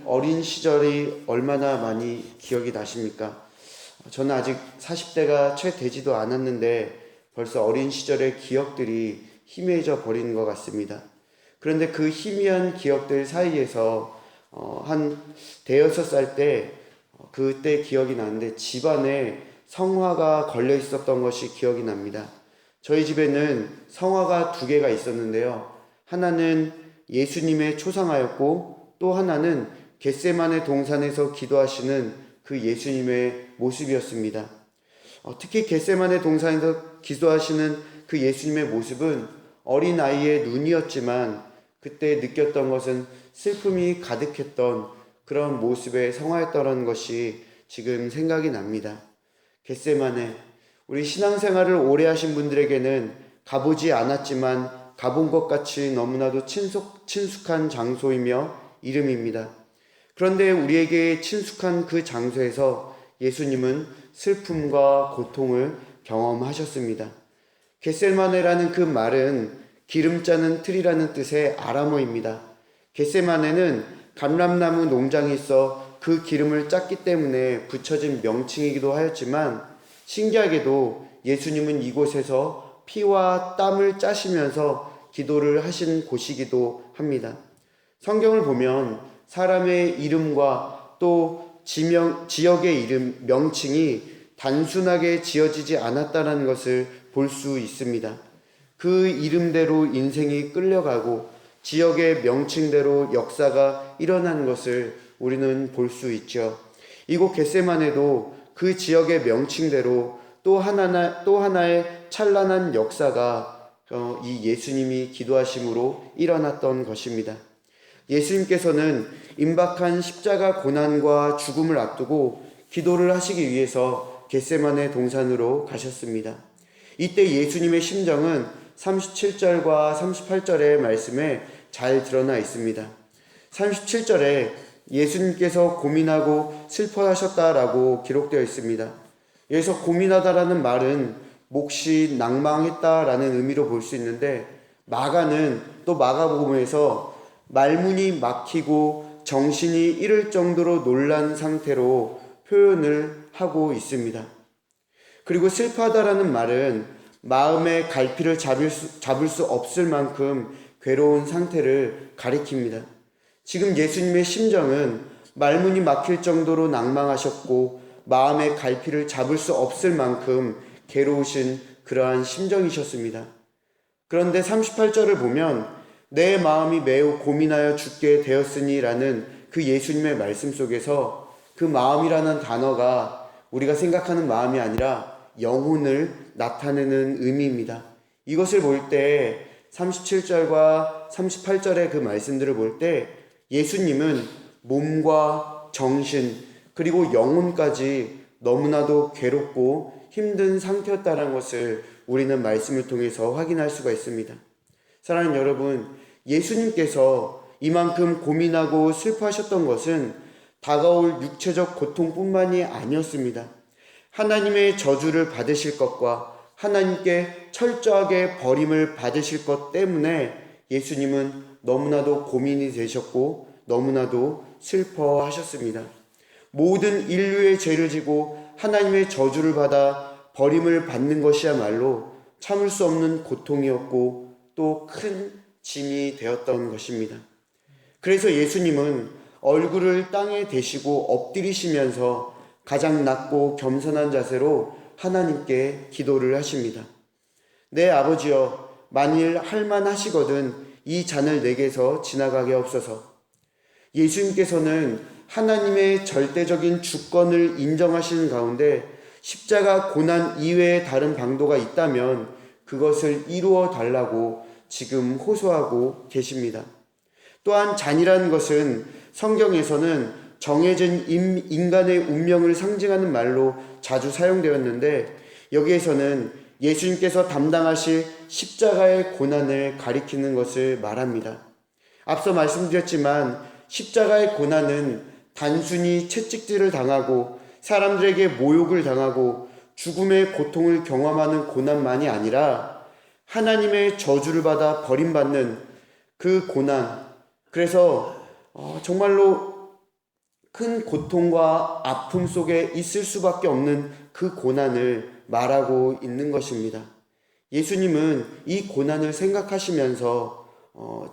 어린 시절이 얼마나 많이 기억이 나십니까? 저는 아직 40대가 채 되지도 않았는데 벌써 어린 시절의 기억들이 희미해져 버리는 것 같습니다. 그런데 그 희미한 기억들 사이에서 한 대여섯 살 때 그때 기억이 나는데 집안에 성화가 걸려 있었던 것이 기억이 납니다. 저희 집에는 성화가 두 개가 있었는데요. 하나는 예수님의 초상화였고 또 하나는 겟세마네 동산에서 기도하시는 그 예수님의 모습이었습니다. 특히 겟세마네 동산에서 기도하시는 그 예수님의 모습은 어린아이의 눈이었지만 그때 느꼈던 것은 슬픔이 가득했던 그런 모습의 성화였다는 것이 지금 생각이 납니다. 겟세마네, 우리 신앙생활을 오래 하신 분들에게는 가보지 않았지만 가본 것 같이 너무나도 친숙한 장소이며 이름입니다. 그런데 우리에게 친숙한 그 장소에서 예수님은 슬픔과 고통을 경험하셨습니다. 겟세마네라는 그 말은 기름 짜는 틀이라는 뜻의 아람어입니다. 겟세마네는 감람나무 농장이 있어 그 기름을 짰기 때문에 붙여진 명칭이기도 하였지만 신기하게도 예수님은 이곳에서 피와 땀을 짜시면서 기도를 하신 곳이기도 합니다. 성경을 보면 사람의 이름과 또 지역의 이름, 명칭이 단순하게 지어지지 않았다는 것을 볼 수 있습니다. 그 이름대로 인생이 끌려가고 지역의 명칭대로 역사가 일어나는 것을 우리는 볼 수 있죠. 이곳 겟세마네도 그 지역의 명칭대로 또 하나의 찬란한 역사가 이 예수님이 기도하심으로 일어났던 것입니다. 예수님께서는 임박한 십자가 고난과 죽음을 앞두고 기도를 하시기 위해서 겟세마네 동산으로 가셨습니다. 이때 예수님의 심정은 37절과 38절의 말씀에 잘 드러나 있습니다. 37절에 예수님께서 고민하고 슬퍼하셨다라고 기록되어 있습니다. 여기서 고민하다라는 말은 몹시 낭망했다라는 의미로 볼 수 있는데 마가는 또 마가복음에서 말문이 막히고 정신이 잃을 정도로 놀란 상태로 표현을 하고 있습니다. 그리고 슬퍼하다라는 말은 마음의 갈피를 잡을 수 없을 만큼 괴로운 상태를 가리킵니다. 지금 예수님의 심정은 말문이 막힐 정도로 낭망하셨고 마음의 갈피를 잡을 수 없을 만큼 괴로우신 그러한 심정이셨습니다. 그런데 38절을 보면 내 마음이 매우 고민하여 죽게 되었으니 라는 그 예수님의 말씀 속에서 그 마음이라는 단어가 우리가 생각하는 마음이 아니라 영혼을 나타내는 의미입니다. 이것을 볼 때 37절과 38절의 그 말씀들을 볼 때 예수님은 몸과 정신 그리고 영혼까지 너무나도 괴롭고 힘든 상태였다는 것을 우리는 말씀을 통해서 확인할 수가 있습니다. 사랑하는 여러분, 예수님께서 이만큼 고민하고 슬퍼하셨던 것은 다가올 육체적 고통뿐만이 아니었습니다. 하나님의 저주를 받으실 것과 하나님께 철저하게 버림을 받으실 것 때문에 예수님은 너무나도 고민이 되셨고 너무나도 슬퍼하셨습니다. 모든 인류의 죄를 지고 하나님의 저주를 받아 버림을 받는 것이야말로 참을 수 없는 고통이었고 또 큰 짐이 되었던 것입니다. 그래서 예수님은 얼굴을 땅에 대시고 엎드리시면서 가장 낮고 겸손한 자세로 하나님께 기도를 하십니다. 내 아버지여, 만일 할만하시거든 이 잔을 내게서 지나가게 없소서. 예수님께서는 하나님의 절대적인 주권을 인정하시는 가운데 십자가 고난 이외에 다른 방도가 있다면 그것을 이루어 달라고 지금 호소하고 계십니다. 또한 잔이라는 것은 성경에서는 정해진 인간의 운명을 상징하는 말로 자주 사용되었는데 여기에서는 예수님께서 담당하실 십자가의 고난을 가리키는 것을 말합니다. 앞서 말씀드렸지만 십자가의 고난은 단순히 채찍질을 당하고 사람들에게 모욕을 당하고 죽음의 고통을 경험하는 고난만이 아니라 하나님의 저주를 받아 버림받는 그 고난, 그래서 정말로 큰 고통과 아픔 속에 있을 수밖에 없는 그 고난을 말하고 있는 것입니다. 예수님은 이 고난을 생각하시면서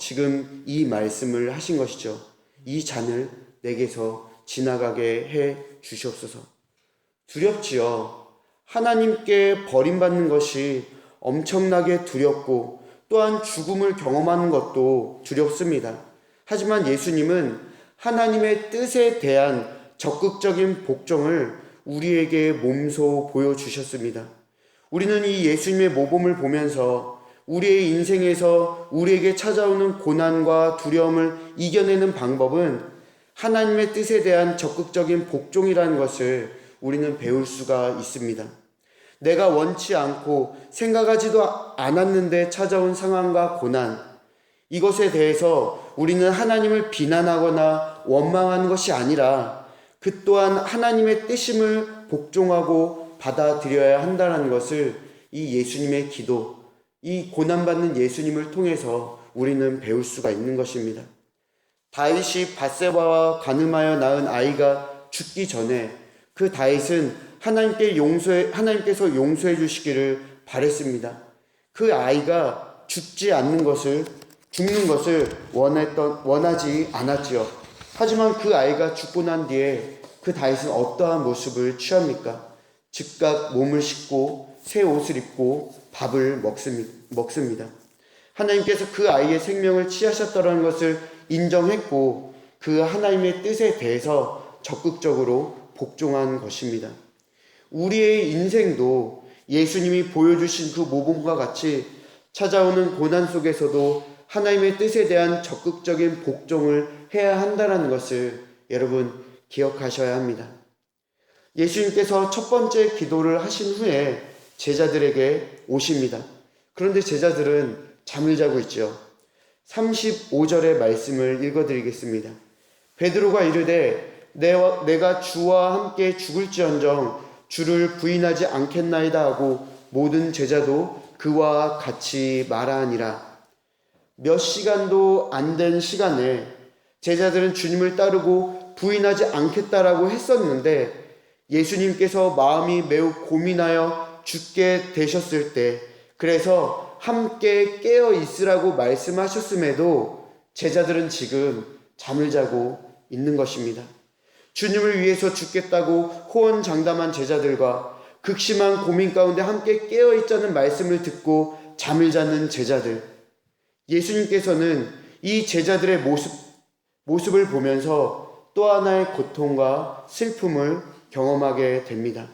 지금 이 말씀을 하신 것이죠. 이 잔을 내게서 지나가게 해 주시옵소서. 두렵지요. 하나님께 버림받는 것이 엄청나게 두렵고 또한 죽음을 경험하는 것도 두렵습니다. 하지만 예수님은 하나님의 뜻에 대한 적극적인 복종을 우리에게 몸소 보여주셨습니다. 우리는 이 예수님의 모범을 보면서 우리의 인생에서 우리에게 찾아오는 고난과 두려움을 이겨내는 방법은 하나님의 뜻에 대한 적극적인 복종이라는 것을 우리는 배울 수가 있습니다. 내가 원치 않고 생각하지도 않았는데 찾아온 상황과 고난, 이것에 대해서 우리는 하나님을 비난하거나 원망하는 것이 아니라 그 또한 하나님의 뜻임을 복종하고 받아들여야 한다는 것을 이 예수님의 기도, 이 고난받는 예수님을 통해서 우리는 배울 수가 있는 것입니다. 다윗이 밧세바와 간음하여 낳은 아이가 죽기 전에 그 다윗은 하나님께서 용서해 주시기를 바랬습니다. 그 아이가 죽는 것을 원하지 않았지요. 하지만 그 아이가 죽고 난 뒤에 그 다윗은 어떠한 모습을 취합니까? 즉각 몸을 씻고 새 옷을 입고 밥을 먹습니다. 하나님께서 그 아이의 생명을 취하셨다는 것을 인정했고 그 하나님의 뜻에 대해서 적극적으로 복종한 것입니다. 우리의 인생도 예수님이 보여주신 그 모범과 같이 찾아오는 고난 속에서도 하나님의 뜻에 대한 적극적인 복종을 해야 한다는 것을 여러분 기억하셔야 합니다. 예수님께서 첫 번째 기도를 하신 후에 제자들에게 오십니다. 그런데 제자들은 잠을 자고 있죠. 35절의 말씀을 읽어드리겠습니다. 베드로가 이르되 내가 주와 함께 죽을지언정 주를 부인하지 않겠나이다 하고 모든 제자도 그와 같이 말하니라. 몇 시간도 안 된 시간에 제자들은 주님을 따르고 부인하지 않겠다라고 했었는데 예수님께서 마음이 매우 고민하여 죽게 되셨을 때 그래서 함께 깨어 있으라고 말씀하셨음에도 제자들은 지금 잠을 자고 있는 것입니다. 주님을 위해서 죽겠다고 호언장담한 제자들과 극심한 고민 가운데 함께 깨어 있자는 말씀을 듣고 잠을 자는 제자들, 예수님께서는 이 제자들의 모습을 보면서 또 하나의 고통과 슬픔을 경험하게 됩니다.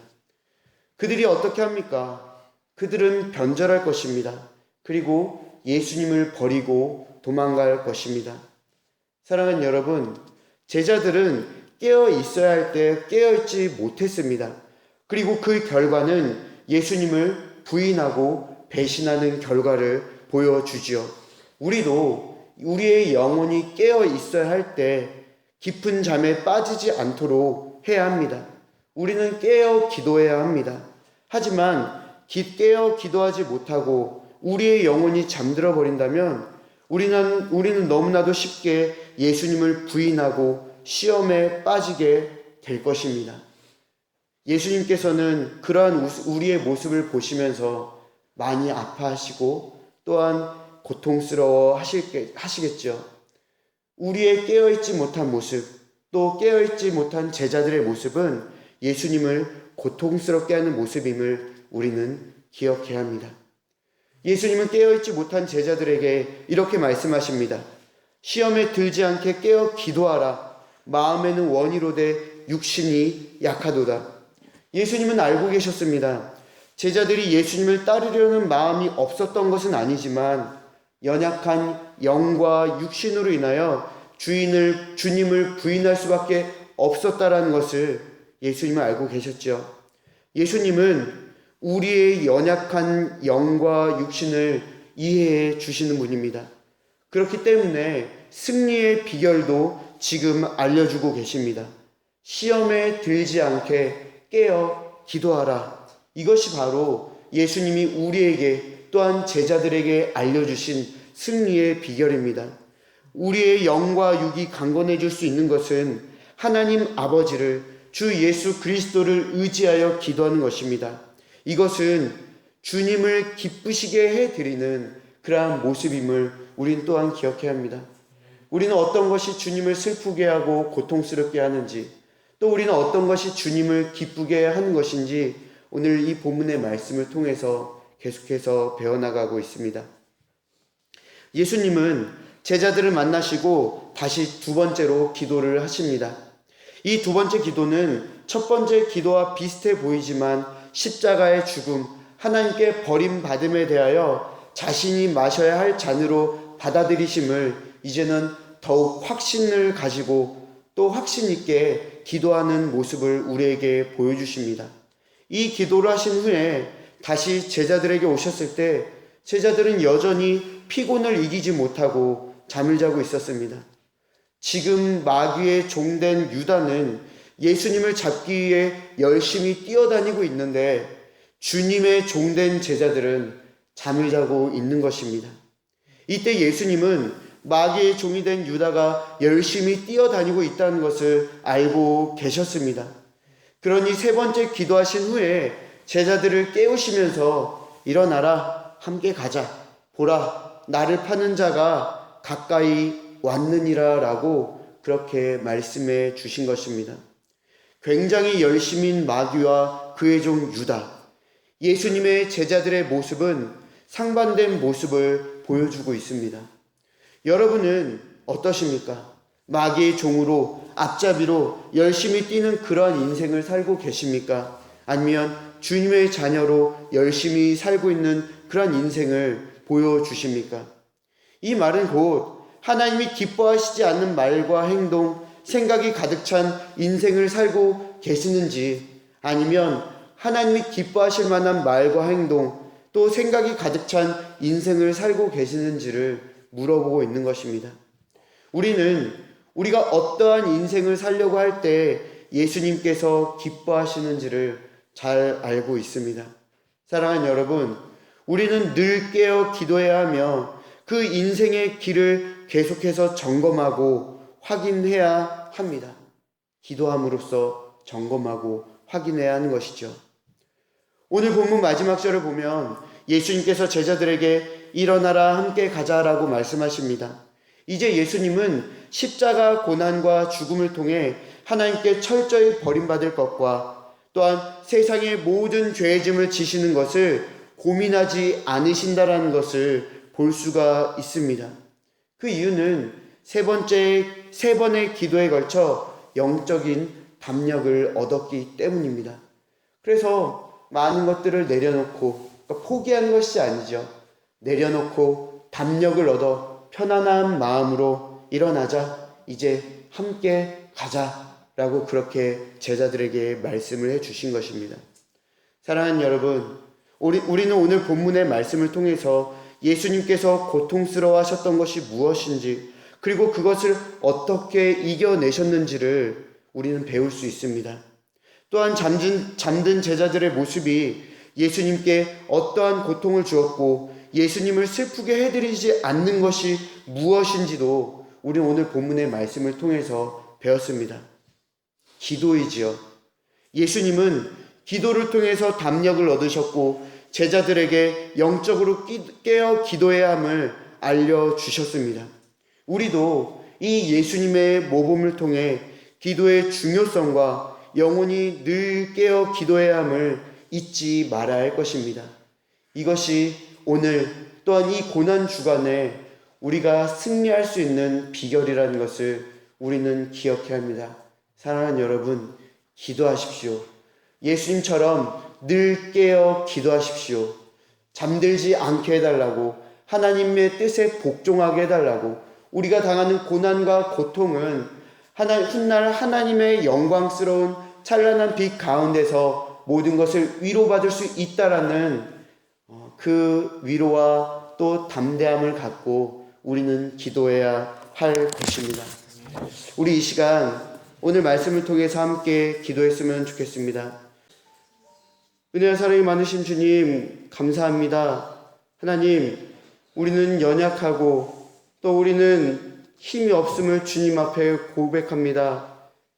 그들이 어떻게 합니까? 그들은 변절할 것입니다. 그리고 예수님을 버리고 도망갈 것입니다. 사랑하는 여러분, 제자들은 깨어 있어야 할 때 깨어 있지 못했습니다. 그리고 그 결과는 예수님을 부인하고 배신하는 결과를 보여주지요. 우리도 우리의 영혼이 깨어 있어야 할 때 깊은 잠에 빠지지 않도록 해야 합니다. 우리는 깨어 기도해야 합니다. 하지만 깨어 기도하지 못하고 우리의 영혼이 잠들어 버린다면 우리는 너무나도 쉽게 예수님을 부인하고 시험에 빠지게 될 것입니다. 예수님께서는 그러한 우리의 모습을 보시면서 많이 아파하시고 또한 고통스러워 하시겠죠. 우리의 깨어있지 못한 모습, 또 깨어있지 못한 제자들의 모습은 예수님을 고통스럽게 하는 모습임을 우리는 기억해야 합니다. 예수님은 깨어있지 못한 제자들에게 이렇게 말씀하십니다. 시험에 들지 않게 깨어 기도하라. 마음에는 원이로되 육신이 약하도다. 예수님은 알고 계셨습니다. 제자들이 예수님을 따르려는 마음이 없었던 것은 아니지만 연약한 영과 육신으로 인하여 주님을 부인할 수밖에 없었다라는 것을 예수님은 알고 계셨죠. 예수님은 우리의 연약한 영과 육신을 이해해 주시는 분입니다. 그렇기 때문에 승리의 비결도 지금 알려주고 계십니다. 시험에 들지 않게 깨어 기도하라. 이것이 바로 예수님이 우리에게 또한 제자들에게 알려주신 승리의 비결입니다. 우리의 영과 육이 강건해질 수 있는 것은 하나님 아버지를, 주 예수 그리스도를 의지하여 기도하는 것입니다. 이것은 주님을 기쁘시게 해드리는 그러한 모습임을 우린 또한 기억해야 합니다. 우리는 어떤 것이 주님을 슬프게 하고 고통스럽게 하는지, 또 우리는 어떤 것이 주님을 기쁘게 하는 것인지 오늘 이 본문의 말씀을 통해서 계속해서 배워나가고 있습니다. 예수님은 제자들을 만나시고 다시 두 번째로 기도를 하십니다. 이 두 번째 기도는 첫 번째 기도와 비슷해 보이지만 십자가의 죽음, 하나님께 버림받음에 대하여 자신이 마셔야 할 잔으로 받아들이심을 이제는 더욱 확신을 가지고 또 확신 있게 기도하는 모습을 우리에게 보여주십니다. 이 기도를 하신 후에 다시 제자들에게 오셨을 때 제자들은 여전히 피곤을 이기지 못하고 잠을 자고 있었습니다. 지금 마귀의 종된 유다는 예수님을 잡기 위해 열심히 뛰어다니고 있는데 주님의 종된 제자들은 잠을 자고 있는 것입니다. 이때 예수님은 마귀의 종이 된 유다가 열심히 뛰어다니고 있다는 것을 알고 계셨습니다. 그러니 세 번째 기도하신 후에 제자들을 깨우시면서 일어나라, 함께 가자, 보라, 나를 파는 자가 가까이 왔느니라 라고 그렇게 말씀해 주신 것입니다. 굉장히 열심인 마귀와 그의 종 유다, 예수님의 제자들의 모습은 상반된 모습을 보여주고 있습니다. 여러분은 어떠십니까? 마귀의 종으로, 앞잡이로 열심히 뛰는 그러한 인생을 살고 계십니까? 아니면 주님의 자녀로 열심히 살고 있는 그러한 인생을 보여주십니까? 이 말은 곧 하나님이 기뻐하시지 않는 말과 행동, 생각이 가득 찬 인생을 살고 계시는지, 아니면 하나님이 기뻐하실 만한 말과 행동, 또 생각이 가득 찬 인생을 살고 계시는지를 물어보고 있는 것입니다. 우리가 어떠한 인생을 살려고 할 때 예수님께서 기뻐하시는지를 잘 알고 있습니다. 사랑하는 여러분, 우리는 늘 깨어 기도해야 하며 그 인생의 길을 계속해서 점검하고 확인해야 합니다. 기도함으로써 점검하고 확인해야 하는 것이죠. 오늘 본문 마지막 절을 보면 예수님께서 제자들에게 일어나라, 함께 가자라고 말씀하십니다. 이제 예수님은 십자가 고난과 죽음을 통해 하나님께 철저히 버림받을 것과 또한 세상의 모든 죄의 짐을 지시는 것을 고민하지 않으신다라는 것을 볼 수가 있습니다. 그 이유는 세 번의 기도에 걸쳐 영적인 담력을 얻었기 때문입니다. 그래서 많은 것들을 내려놓고, 그러니까 포기하는 것이 아니죠. 내려놓고 담력을 얻어 편안한 마음으로 일어나자, 이제 함께 가자라고 그렇게 제자들에게 말씀을 해주신 것입니다. 사랑하는 여러분, 우리는 오늘 본문의 말씀을 통해서 예수님께서 고통스러워 하셨던 것이 무엇인지, 그리고 그것을 어떻게 이겨내셨는지를 우리는 배울 수 있습니다. 또한 잠든 제자들의 모습이 예수님께 어떠한 고통을 주었고 예수님을 슬프게 해드리지 않는 것이 무엇인지도 우리는 오늘 본문의 말씀을 통해서 배웠습니다. 기도이지요. 예수님은 기도를 통해서 담력을 얻으셨고 제자들에게 영적으로 깨어 기도해야 함을 알려주셨습니다. 우리도 이 예수님의 모범을 통해 기도의 중요성과 영혼이 늘 깨어 기도해야 함을 잊지 말아야 할 것입니다. 이것이 오늘 또한 이 고난 주간에 우리가 승리할 수 있는 비결이라는 것을 우리는 기억해야 합니다. 사랑하는 여러분, 기도하십시오. 예수님처럼 늘 깨어 기도하십시오. 잠들지 않게 해달라고, 하나님의 뜻에 복종하게 해달라고. 우리가 당하는 고난과 고통은 훗날 하나님의 영광스러운 찬란한 빛 가운데서 모든 것을 위로받을 수 있다라는 그 위로와 또 담대함을 갖고 우리는 기도해야 할 것입니다. 우리 이 시간 오늘 말씀을 통해서 함께 기도했으면 좋겠습니다. 은혜와 사랑이 많으신 주님, 감사합니다. 하나님, 우리는 연약하고 또 우리는 힘이 없음을 주님 앞에 고백합니다.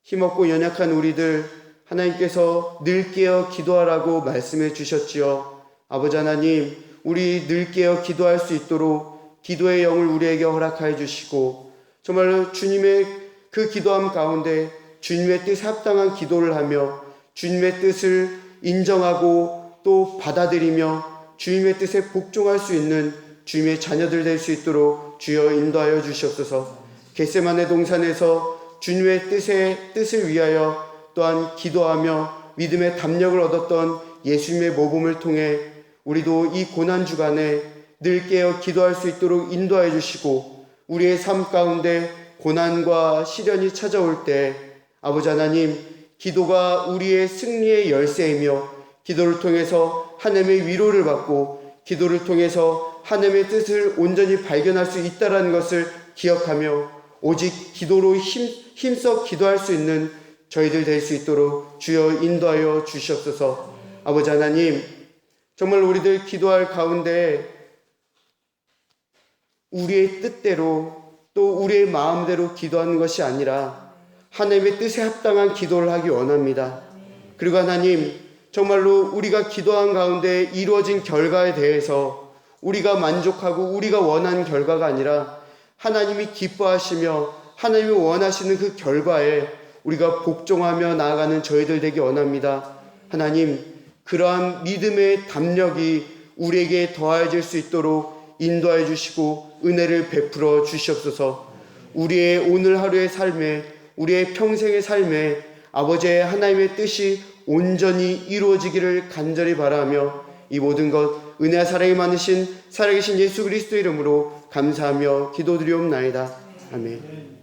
힘없고 연약한 우리들 하나님께서 늘 깨어 기도하라고 말씀해 주셨지요. 아버지 하나님, 우리 늘 깨어 기도할 수 있도록 기도의 영을 우리에게 허락하여 주시고 정말로 주님의 그 기도함 가운데 주님의 뜻에 합당한 기도를 하며 주님의 뜻을 인정하고 또 받아들이며 주님의 뜻에 복종할 수 있는 주님의 자녀들 될 수 있도록 주여 인도하여 주시옵소서. 겟세마네 동산에서 주님의 뜻을 위하여 또한 기도하며 믿음의 담력을 얻었던 예수님의 모범을 통해 우리도 이 고난 주간에 늘 깨어 기도할 수 있도록 인도하여 주시고 우리의 삶 가운데 고난과 시련이 찾아올 때 아버지 하나님, 기도가 우리의 승리의 열쇠이며 기도를 통해서 하나님의 위로를 받고 기도를 통해서 하나님의 뜻을 온전히 발견할 수 있다는 것을 기억하며 오직 기도로 힘써 기도할 수 있는 저희들 될 수 있도록 주여 인도하여 주시옵소서. 아버지 하나님, 정말 우리들 기도할 가운데 우리의 뜻대로 또 우리의 마음대로 기도하는 것이 아니라 하나님의 뜻에 합당한 기도를 하기 원합니다. 그리고 하나님, 정말로 우리가 기도한 가운데 이루어진 결과에 대해서 우리가 만족하고 우리가 원하는 결과가 아니라 하나님이 기뻐하시며 하나님이 원하시는 그 결과에 우리가 복종하며 나아가는 저희들 되기 원합니다. 하나님, 그러한 믿음의 담력이 우리에게 더해질 수 있도록 인도해 주시고 은혜를 베풀어 주시옵소서. 우리의 오늘 하루의 삶에, 우리의 평생의 삶에 아버지의 하나님의 뜻이 온전히 이루어지기를 간절히 바라며 이 모든 것 은혜와 사랑이 많으신 살아계신 예수 그리스도 이름으로 감사하며 기도드리옵나이다. 아멘.